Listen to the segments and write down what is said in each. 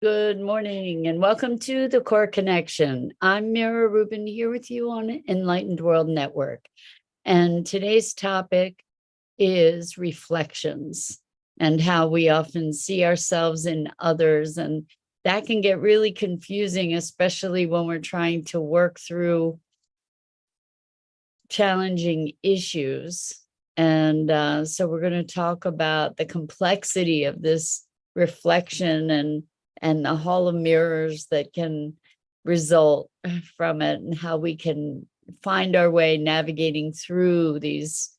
Good morning and welcome to the Core Connection. I'm Mira Rubin here with you on Enlightened World Network. And today's topic is reflections and how we often see ourselves in others. And that can get really confusing, especially when we're trying to work through challenging issues. And so we're going to talk about the complexity of this reflection and the hall of mirrors that can result from it, and how we can find our way navigating through these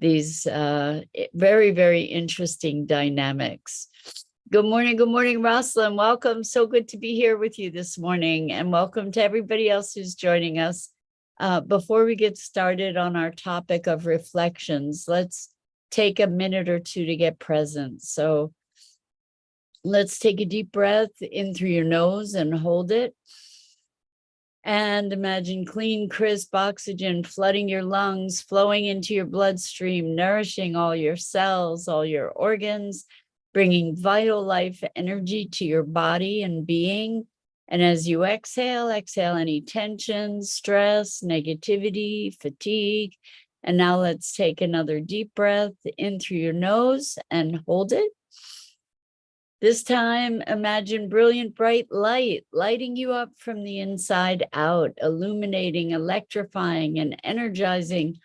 very, very interesting dynamics. Good morning, Rosalind. Welcome. So good to be here with you this morning, and welcome to everybody else who's joining us. Before we get started on our topic of reflections, let's take a minute or two to get present. So let's take a deep breath in through your nose and hold it. And imagine clean, crisp oxygen flooding your lungs, flowing into your bloodstream, nourishing all your cells, all your organs, bringing vital life energy to your body and being. And as you exhale any tension, stress, negativity, fatigue. And now let's take another deep breath in through your nose and hold it. This time, imagine brilliant, bright light lighting you up from the inside out, illuminating, electrifying, and energizing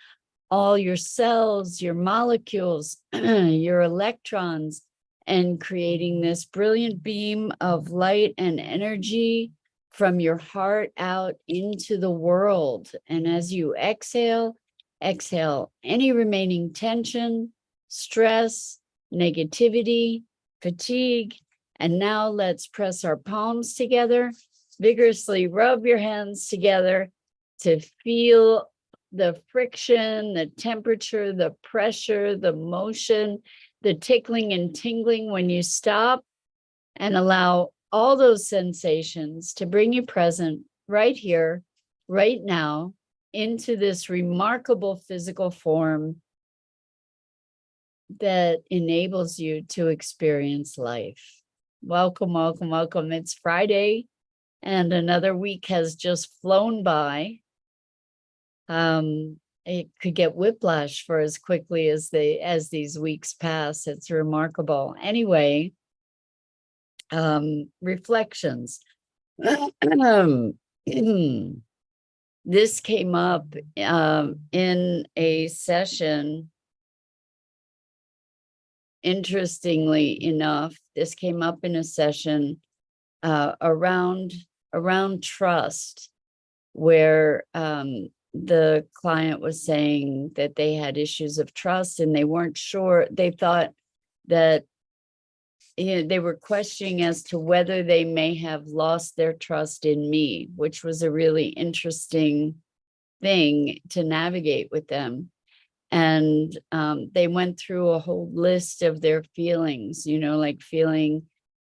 all your cells, your molecules, your electrons, and creating this brilliant beam of light and energy from your heart out into the world. And as you exhale any remaining tension, stress, negativity, fatigue. And now let's press our palms together, vigorously rub your hands together to feel the friction, the temperature, the pressure, the motion, the tickling and tingling when you stop, and allow all those sensations to bring you present right here, right now, into this remarkable physical form that enables you to experience life. Welcome, welcome, welcome. It's Friday and another week has just flown by. It could get whiplash for as quickly as these weeks pass. It's remarkable. Anyway, reflections. This came up in a session. Interestingly enough, this came up in a session around trust, where the client was saying that they had issues of trust and they weren't sure. They thought that they were questioning as to whether they may have lost their trust in me, which was a really interesting thing to navigate with them. And they went through a whole list of their feelings, like feeling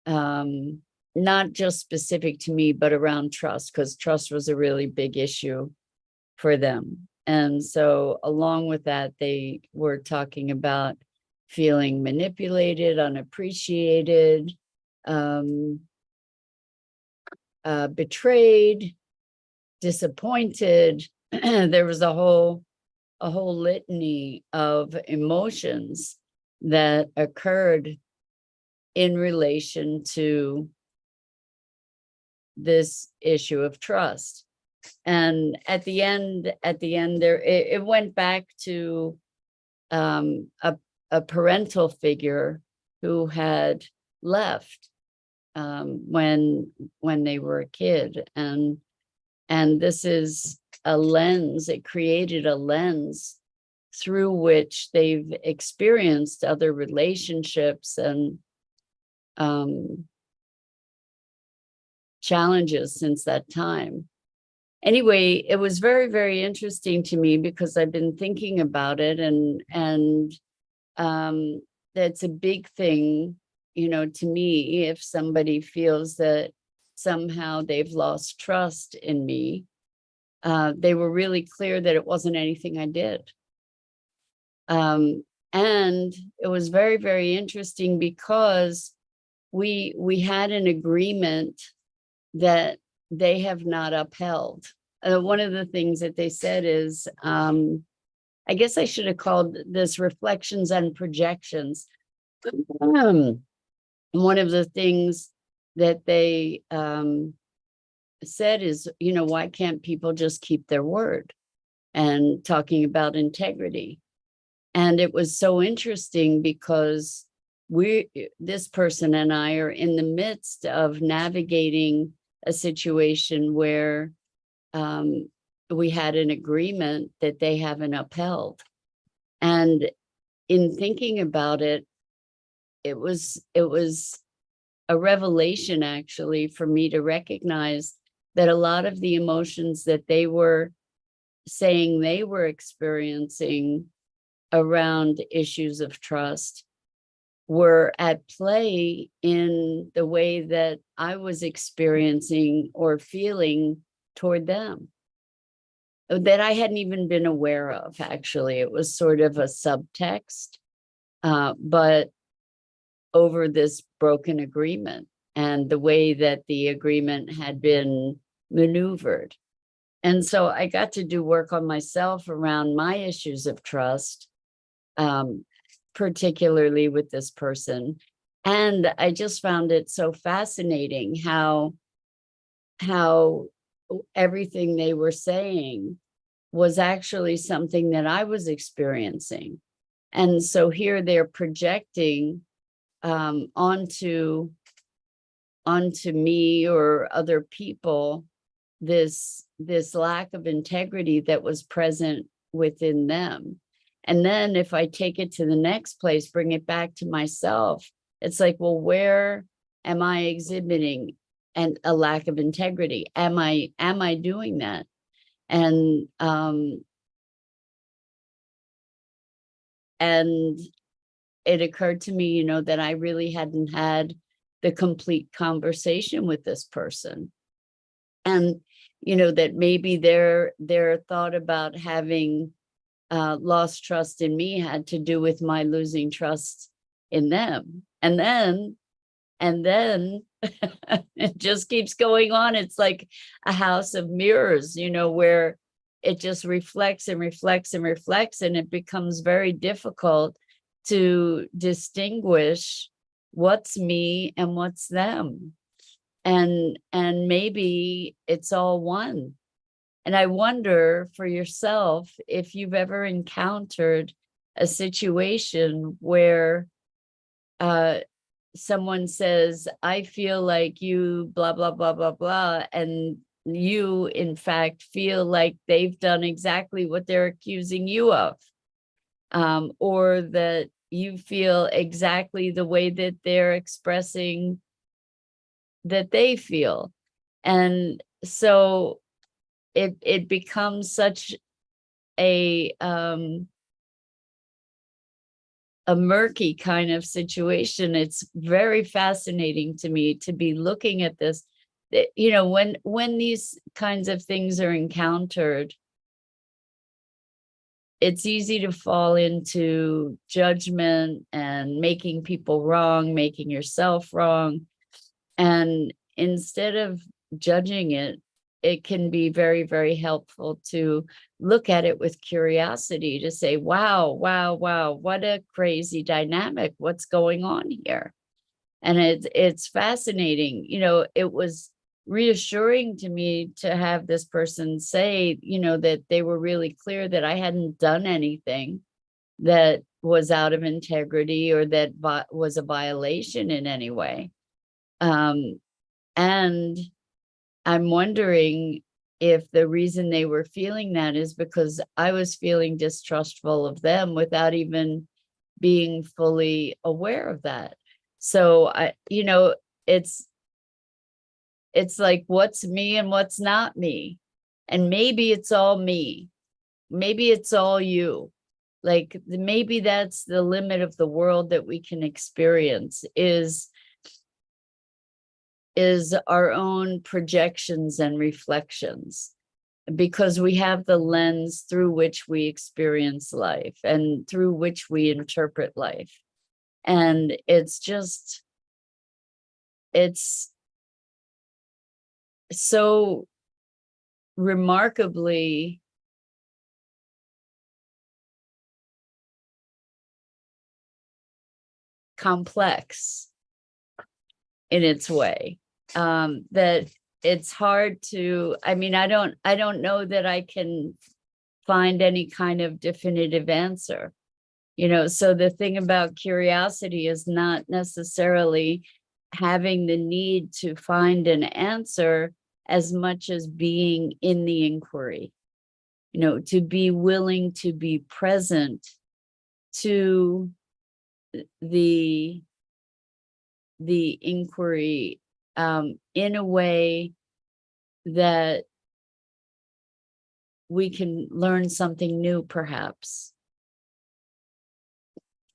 not just specific to me, but around trust, because trust was a really big issue for them. And so along with that, they were talking about feeling manipulated, unappreciated, betrayed, disappointed. There was a whole litany of emotions that occurred in relation to this issue of trust. And at the end there, it went back to a parental figure who had left when they were a kid, and this is a lens. It created a lens through which they've experienced other relationships and challenges since that time. Anyway, it was very, very interesting to me because I've been thinking about it, and that's a big thing, to me. If somebody feels that somehow they've lost trust in me, they were really clear that it wasn't anything I did. And it was very, very interesting because we had an agreement that they have not upheld. One of the things that they said is, I guess I should have called this reflections and projections. One of the things that they said is, why can't people just keep their word? And talking about integrity. And it was so interesting because this person and I are in the midst of navigating a situation where we had an agreement that they haven't upheld. And in thinking about it, it was a revelation actually for me to recognize that a lot of the emotions that they were saying they were experiencing around issues of trust were at play in the way that I was experiencing or feeling toward them that I hadn't even been aware of. Actually, it was sort of a subtext, but over this broken agreement and the way that the agreement had been maneuvered. And so I got to do work on myself around my issues of trust, particularly with this person. And I just found it so fascinating how everything they were saying was actually something that I was experiencing. And so here they're projecting onto me or other people this lack of integrity that was present within them. And then if I take it to the next place, bring it back to myself, it's like, well, where am I exhibiting a lack of integrity? Am I doing that? And it occurred to me, that I really hadn't had the complete conversation with this person. And, that maybe their thought about having lost trust in me had to do with my losing trust in them. And then it just keeps going on. It's like a house of mirrors, where it just reflects and reflects and reflects, and it becomes very difficult to distinguish what's me and what's them. And maybe it's all one. And I wonder for yourself if you've ever encountered a situation where someone says, I feel like you blah, blah, blah, blah, blah. And you, in fact, feel like they've done exactly what they're accusing you of. Or that you feel exactly the way that they're expressing that they feel. And so it becomes such a murky kind of situation. It's very fascinating to me to be looking at this. When these kinds of things are encountered, it's easy to fall into judgment and making people wrong, making yourself wrong. And instead of judging it, it can be very, very helpful to look at it with curiosity, to say, wow, wow, wow, what a crazy dynamic. What's going on here? And it's fascinating. It was reassuring to me to have this person say, that they were really clear that I hadn't done anything that was out of integrity or that was a violation in any way. And I'm wondering if the reason they were feeling that is because I was feeling distrustful of them without even being fully aware of that. So it's like, what's me and what's not me? And maybe it's all me. Maybe it's all you. Like, maybe that's the limit of the world that we can experience is our own projections and reflections, because we have the lens through which we experience life and through which we interpret life. And it's just it's so remarkably complex in its way, that it's hard to, I mean, I don't know that I can find any kind of definitive answer, so the thing about curiosity is not necessarily having the need to find an answer as much as being in the inquiry, to be willing to be present to the inquiry, in a way that we can learn something new, perhaps.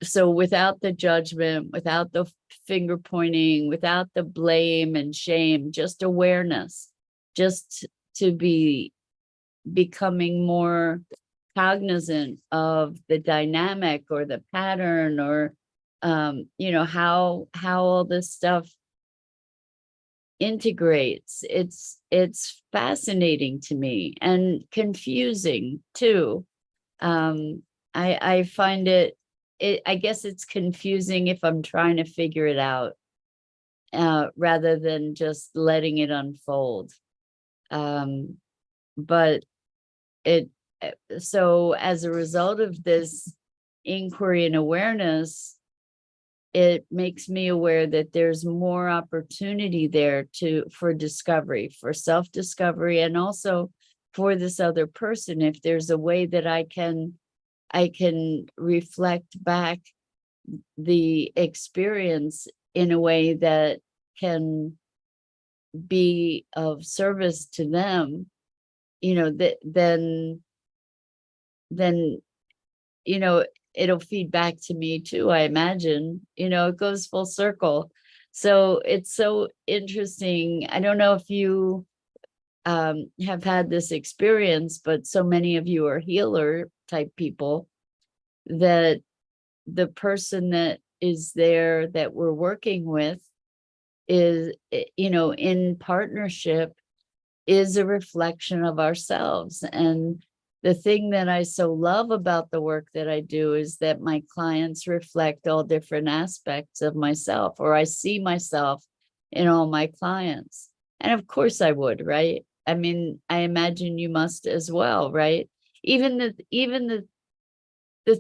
So without the judgment, without the finger pointing, without the blame and shame, just awareness, just to be becoming more cognizant of the dynamic or the pattern, or how all this stuff integrates. It's fascinating to me and confusing too. I find it, I guess it's confusing if I'm trying to figure it out, rather than just letting it unfold. But so as a result of this inquiry and awareness, it makes me aware that there's more opportunity there for discovery, for self-discovery, and also for this other person. If there's a way that I can reflect back the experience in a way that can be of service to them, then it'll feed back to me too, I imagine. It goes full circle. So it's so interesting. I don't know if you have had this experience, but so many of you are healer type people, that the person that is there that we're working with is, in partnership, is a reflection of ourselves. And the thing that I so love about the work that I do is that my clients reflect all different aspects of myself, or I see myself in all my clients. And of course I would, right? I mean, I imagine you must as well, right? Even the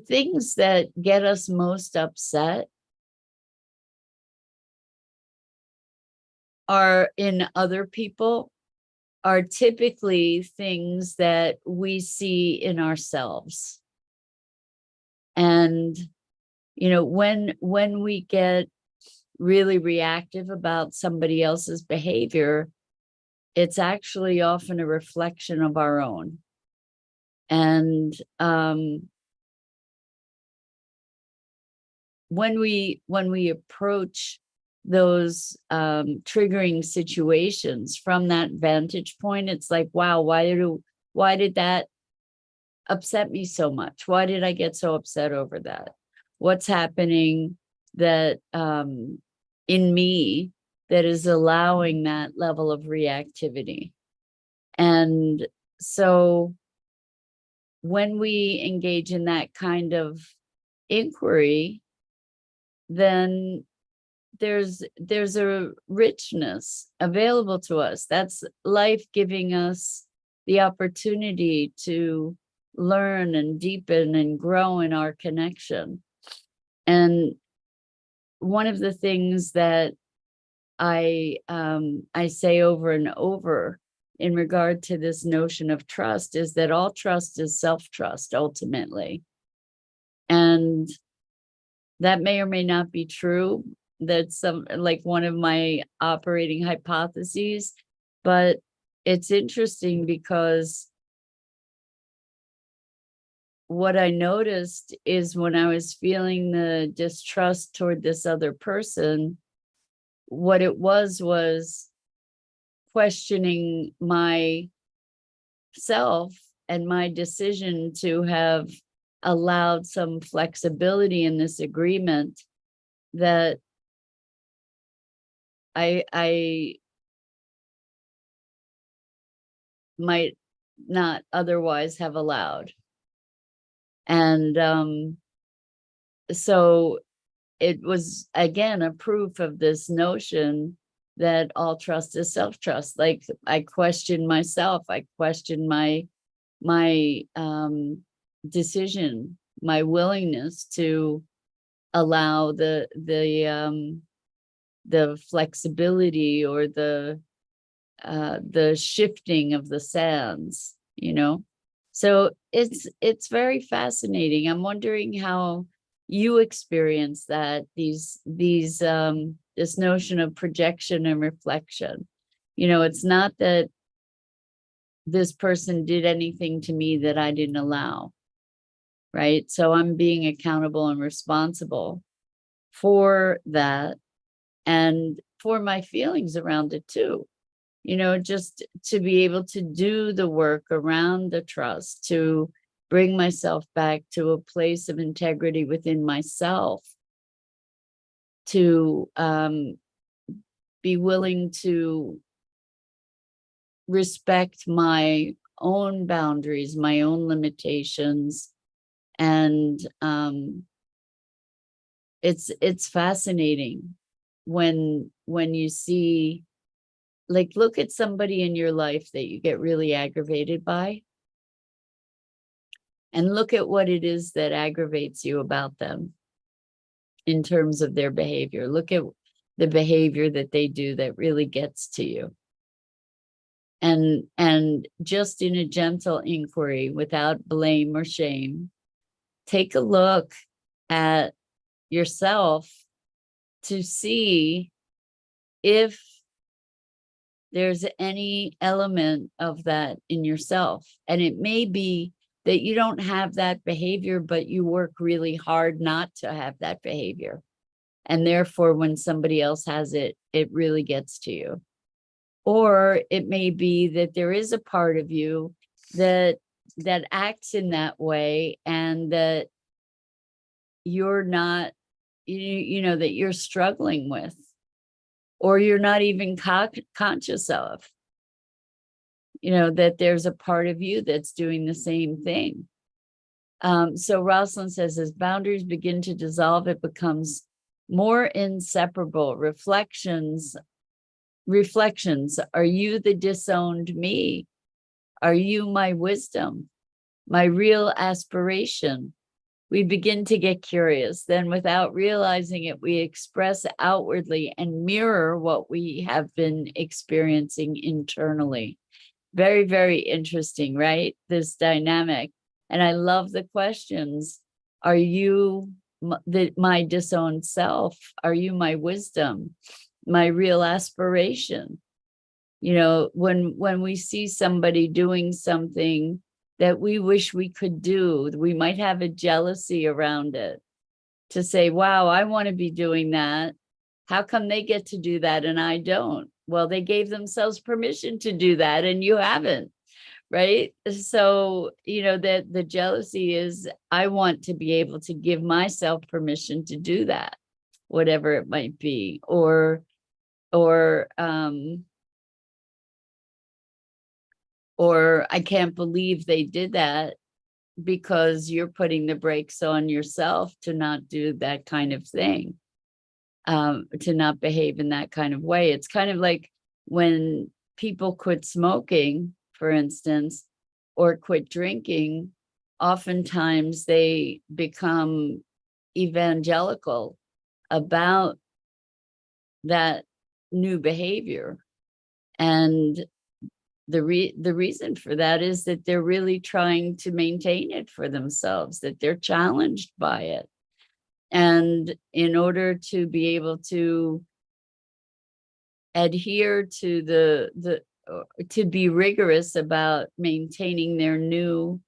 things that get us most upset are in other people, are typically things that we see in ourselves. And when we get really reactive about somebody else's behavior, it's actually often a reflection of our own. And when we approach those triggering situations from that vantage point, it's like, wow, why did that upset me so much? Why did I get so upset over that? What's happening that in me that is allowing that level of reactivity? And so when we engage in that kind of inquiry, then there's a richness available to us. That's life giving us the opportunity to learn and deepen and grow in our connection. And one of the things that I say over and over in regard to this notion of trust is that all trust is self-trust ultimately. And that may or may not be true. That's like one of my operating hypotheses, but it's interesting because what I noticed is when I was feeling the distrust toward this other person, what it was questioning myself and my decision to have allowed some flexibility in this agreement that I might not otherwise have allowed. And so it was, again, a proof of this notion that all trust is self-trust. Like, I questioned myself, I questioned my decision, my willingness to allow the flexibility or the shifting of the sands, you know. So it's very fascinating. I'm wondering how you experience that, this notion of projection and reflection. You know, it's not that this person did anything to me that I didn't allow, right? So I'm being accountable and responsible for that, and for my feelings around it too. You know, just to be able to do the work around the trust, to bring myself back to a place of integrity within myself, to be willing to respect my own boundaries, my own limitations. And it's fascinating when you see, like, look at somebody in your life that you get really aggravated by, and look at what it is that aggravates you about them in terms of their behavior. Look at the behavior that they do that really gets to you. And just in a gentle inquiry, without blame or shame, take a look at yourself to see if there's any element of that in yourself. And it may be that you don't have that behavior, but you work really hard not to have that behavior. And therefore, when somebody else has it, it really gets to you. Or it may be that there is a part of you that acts in that way, and that you're not, you know, that you're struggling with, or you're not even conscious of, you know, that there's a part of you that's doing the same thing. So Rosalind says, as boundaries begin to dissolve, it becomes more inseparable. Reflections, are you the disowned me? Are you my wisdom, my real aspiration? We begin to get curious. Then, without realizing it, we express outwardly and mirror what we have been experiencing internally. Very, very interesting, right? This dynamic. And I love the questions. Are you my disowned self? Are you my wisdom, my real aspiration? You know, when we see somebody doing something that we wish we could do, we might have a jealousy around it, to say, wow, I want to be doing that. How come they get to do that and I don't? Well, they gave themselves permission to do that and you haven't, right? So, you know, that the jealousy is, I want to be able to give myself permission to do that, whatever it might be. Or I can't believe they did that, because you're putting the brakes on yourself to not do that kind of thing, to not behave in that kind of way. It's kind of like when people quit smoking, for instance, or quit drinking, oftentimes they become evangelical about that new behavior. And the reason for that is that they're really trying to maintain it for themselves, that they're challenged by it. And in order to be able to adhere to to be rigorous about maintaining their new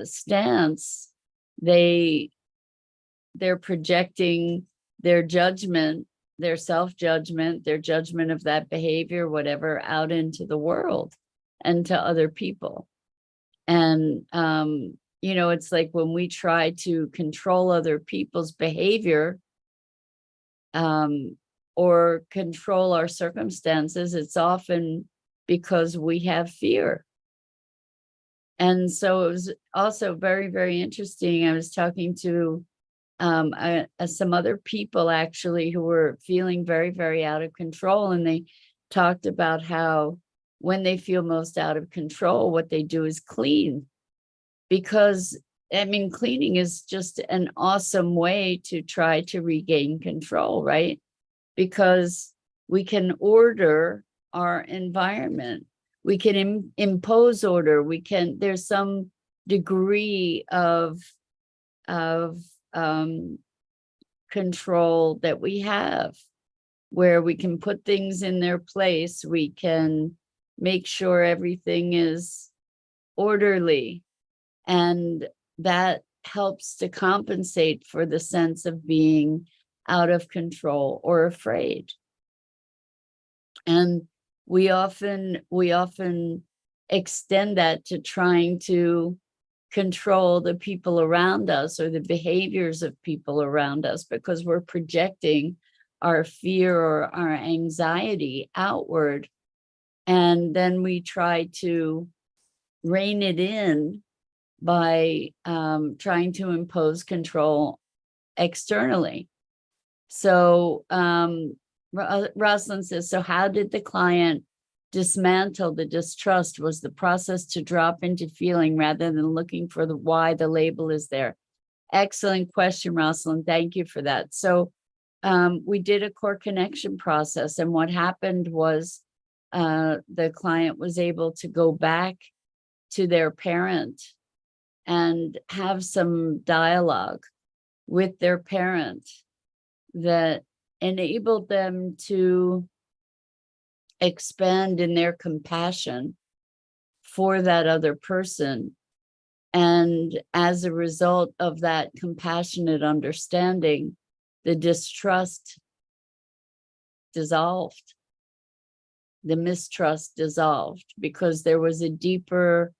stance, they're projecting their judgment, their self-judgment, their judgment of that behavior, whatever, out into the world and to other people. And, you know, it's like when we try to control other people's behavior, or control our circumstances, it's often because we have fear. And so it was also very, very interesting. I was talking to some other people actually who were feeling very, very out of control. And they talked about how when they feel most out of control, what they do is clean. Because, I mean, cleaning is just an awesome way to try to regain control, right? Because we can order our environment. We can impose order. There's some degree of control that we have, where we can put things in their place. We can make sure everything is orderly, and that helps to compensate for the sense of being out of control or afraid. And we often extend that to trying to control the people around us or the behaviors of people around us, because we're projecting our fear or our anxiety outward. And then we try to rein it in by trying to impose control externally. So Rosalind says, so how did the client dismantle the distrust? Was the process to drop into feeling rather than looking for the why the label is there? Excellent question, Rosalind. Thank you for that. So we did a core connection process, and what happened was the client was able to go back to their parent and have some dialogue with their parent that enabled them to expand in their compassion for that other person. And as a result of that compassionate understanding, the distrust dissolved, the mistrust dissolved, because there was a deeper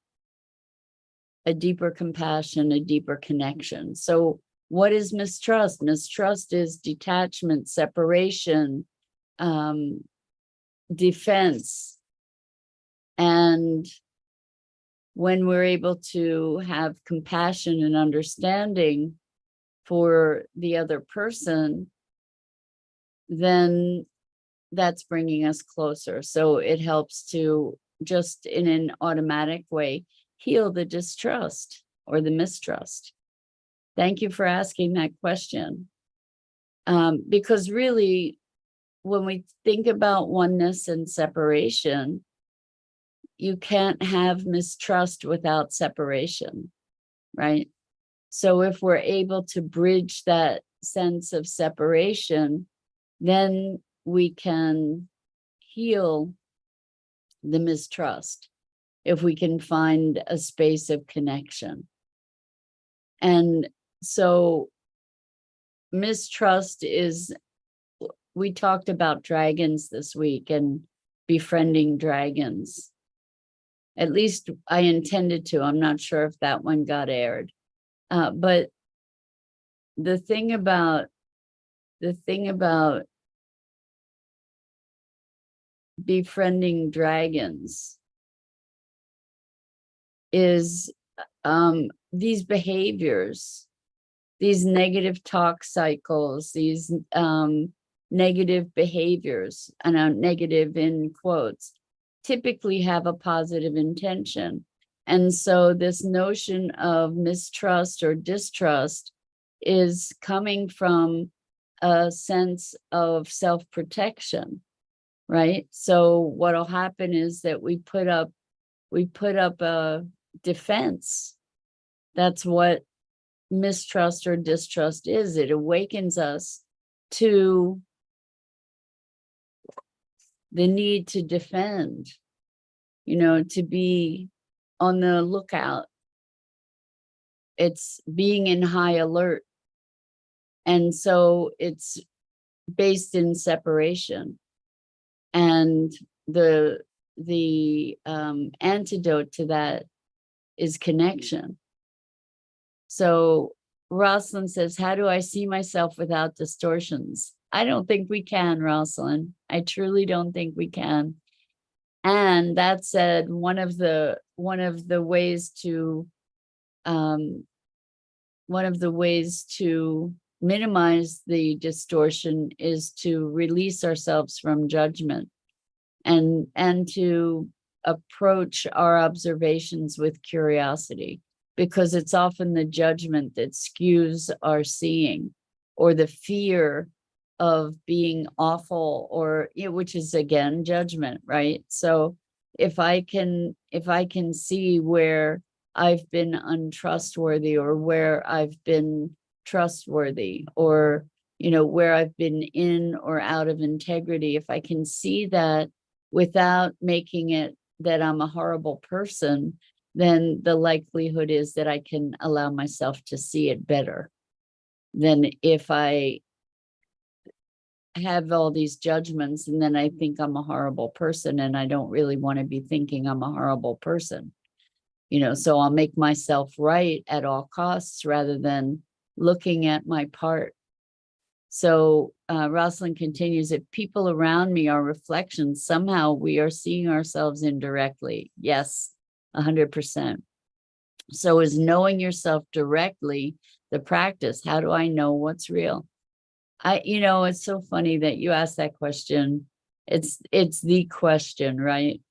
compassion, a deeper connection. So what is mistrust? Mistrust is detachment, separation, defense. And when we're able to have compassion and understanding for the other person, then that's bringing us closer. So it helps to just in an automatic way heal the distrust or the mistrust. Thank you for asking that question. Because really, when we think about oneness and separation, you can't have mistrust without separation, right? So if we're able to bridge that sense of separation, then we can heal the mistrust if we can find a space of connection. And so mistrust is, we talked about dragons this week and befriending dragons. At least I intended to. I'm not sure if that one got aired. But the thing about befriending dragons is these behaviors, these negative talk cycles, these negative behaviors, and negative in quotes, typically have a positive intention. And so this notion of mistrust or distrust is coming from a sense of self-protection, right? So what'll happen is that we put up a defense. That's what mistrust or distrust is. It awakens us to the need to defend, to be on the lookout. It's being in high alert. And so it's based in separation. And the antidote to that is connection. So Rosalind says, how do I see myself without distortions? I don't think we can, Rosalind. I truly don't think we can. And that said, one of the ways to minimize the distortion is to release ourselves from judgment and to approach our observations with curiosity, because it's often the judgment that skews our seeing, or the fear of being awful, or which is again judgment, right? So if I can see where I've been untrustworthy, or where I've been trustworthy, or where I've been in or out of integrity, if I can see that without making it that I'm a horrible person, then the likelihood is that I can allow myself to see it better than if I have all these judgments and then I think I'm a horrible person, and I don't really want to be thinking I'm a horrible person. So I'll make myself right at all costs rather than looking at my part. So Rosalind continues, if people around me are reflections, somehow we are seeing ourselves indirectly. Yes, 100%. So is knowing yourself directly the practice? How do I know what's real? It's so funny that you asked that question. It's the question, right?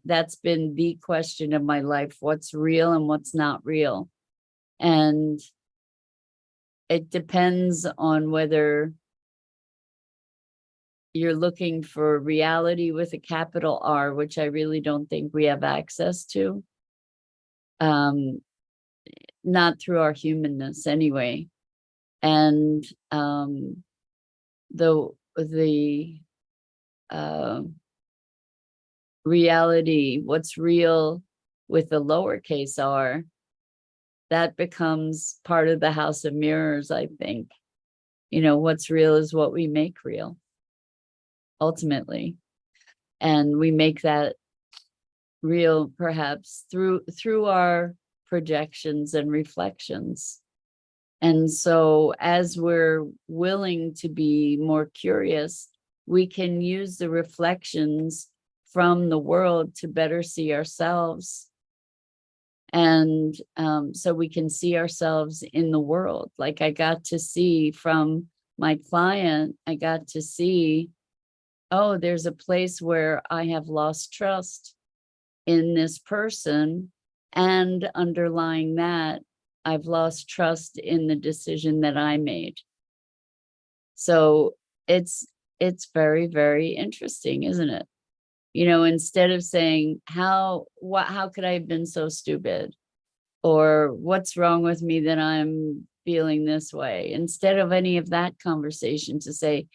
That's been the question of my life: what's real and what's not real. And it depends on whether you're looking for reality with a capital R, which I really don't think we have access to. Not through our humanness anyway. And the reality, what's real with the lowercase r, that becomes part of the house of mirrors, I think. What's real is what we make real, ultimately. And we make that real perhaps through our projections and reflections. And so as we're willing to be more curious, we can use the reflections from the world to better see ourselves. And so we can see ourselves in the world. Like I got to see from my client, I got to see, oh, there's a place where I have lost trust in this person. And underlying that, I've lost trust in the decision that I made. So it's very, very interesting, isn't it? Instead of saying, how could I have been so stupid? Or what's wrong with me that I'm feeling this way? Instead of any of that conversation, to say,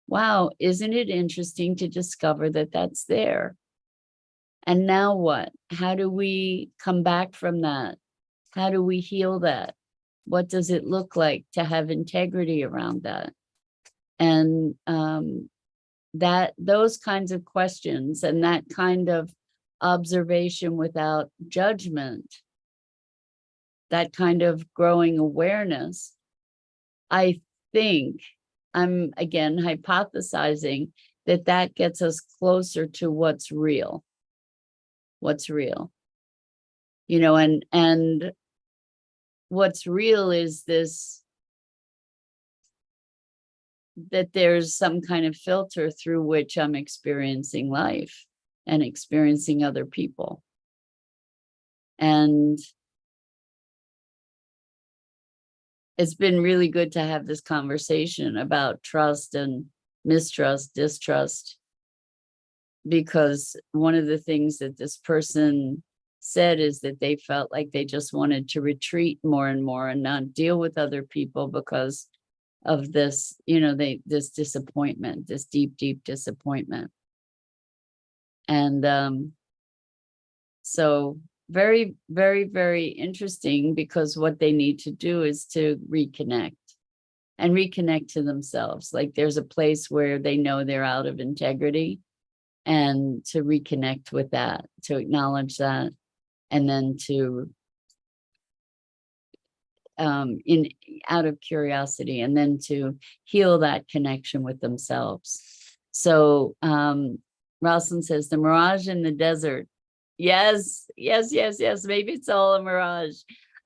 wow, isn't it interesting to discover that that's there? And now what? How do we come back from that? How do we heal that? What does it look like to have integrity around that? And those kinds of questions and that kind of observation without judgment, that kind of growing awareness, I think, I'm again hypothesizing, that gets us closer to what's real. What's real. And what's real is this, that there's some kind of filter through which I'm experiencing life and experiencing other people. And it's been really good to have this conversation about trust and mistrust, distrust, because one of the things that this person said is that they felt like they just wanted to retreat more and more and not deal with other people because of this, this disappointment, this deep, deep disappointment. And so very, very, very interesting, because what they need to do is to reconnect to themselves. Like there's a place where they know they're out of integrity, and to reconnect with that, to acknowledge that, and then to in out of curiosity, and then to heal that connection with themselves. So Rosalind says, the mirage in the desert. Yes, yes, yes, yes. Maybe it's all a mirage.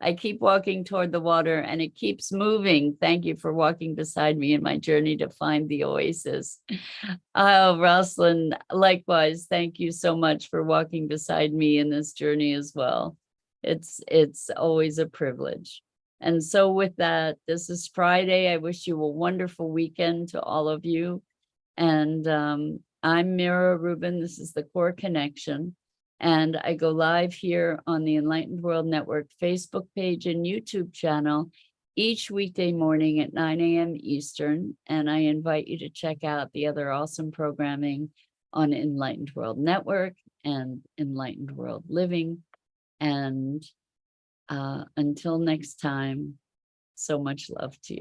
I keep walking toward the water and it keeps moving. Thank you for walking beside me in my journey to find the oasis. Oh, Rosalind, likewise, thank you so much for walking beside me in this journey as well. It's always a privilege. And so with that, this is Friday. I wish you a wonderful weekend to all of you. And I'm Mira Rubin. This is the Core Connection. And I go live here on the Enlightened World Network Facebook page and YouTube channel each weekday morning at 9 a.m. Eastern. And I invite you to check out the other awesome programming on Enlightened World Network and Enlightened World Living. And until next time, so much love to you.